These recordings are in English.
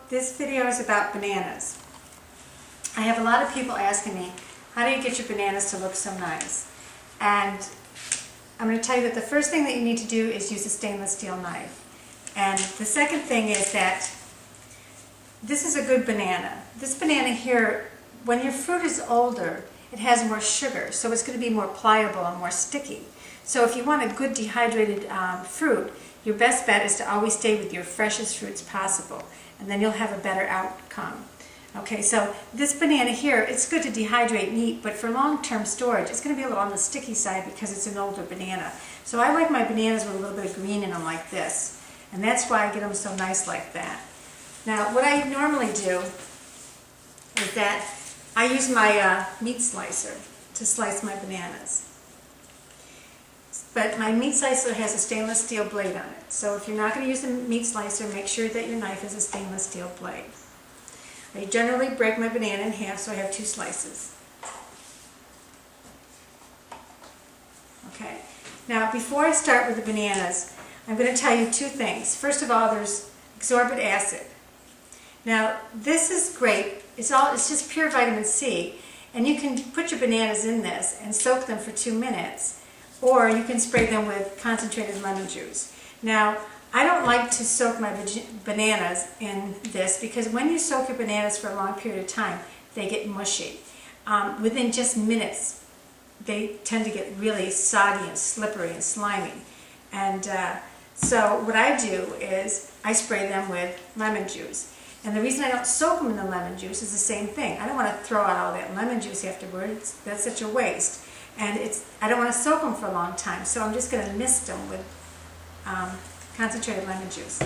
this video is about bananas. I have a lot of people asking me, how do you get your bananas to look so nice? And I'm going to tell you that the first thing that you need to do is use a stainless steel knife. And the second thing is that this is a good banana. This banana here, when your fruit is older, it has more sugar, so it's going to be more pliable and more sticky. So if you want a good dehydrated fruit, your best bet is to always stay with your freshest fruits possible, and then you'll have a better outcome. Okay, so this banana here, it's good to dehydrate and eat, but for long-term storage, it's going to be a little on the sticky side because it's an older banana. So I like my bananas with a little bit of green in them like this, and that's why I get them so nice like that. Now, what I normally do is that I use my meat slicer to slice my bananas. But my meat slicer has a stainless steel blade on it. So if you're not going to use a meat slicer, make sure that your knife is a stainless steel blade. I generally break my banana in half so I have two slices. Okay. Now before I start with the bananas, I'm going to tell you two things. First of all, there's ascorbic acid. Now this is great. It's just pure vitamin C, and you can put your bananas in this and soak them for 2 minutes, or you can spray them with concentrated lemon juice. Now, I don't like to soak my bananas in this because when you soak your bananas for a long period of time, they get mushy. Within just minutes, they tend to get really soggy and slippery and slimy. And so what I do is I spray them with lemon juice. And the reason I don't soak them in the lemon juice is the same thing. I don't want to throw out all that lemon juice afterwards. That's such a waste. And I don't want to soak them for a long time, so I'm just going to mist them with concentrated lemon juice.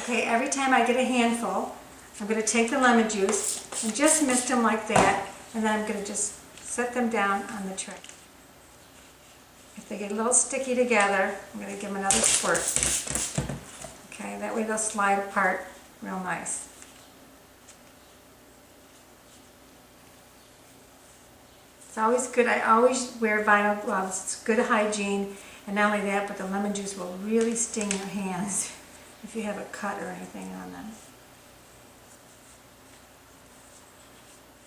Okay, every time I get a handful, I'm going to take the lemon juice and just mist them like that, and then I'm going to just set them down on the tray. If they get a little sticky together, I'm going to give them another squirt. Okay, that way they'll slide apart real nice. It's always good. I always wear vinyl gloves. It's good hygiene, and not only that, but the lemon juice will really sting your hands if you have a cut or anything on them.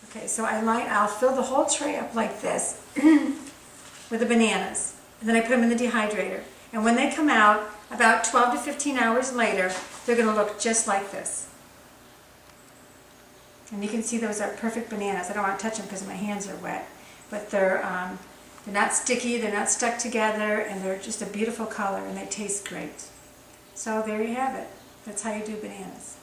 Okay, so I'll fill the whole tray up like this with the bananas, and then I put them in the dehydrator. And when they come out, about 12 to 15 hours later, they're going to look just like this. And you can see those are perfect bananas. I don't want to touch them because my hands are wet. But they're not sticky, they're not stuck together, and they're just a beautiful color, and they taste great. So there you have it. That's how you do bananas.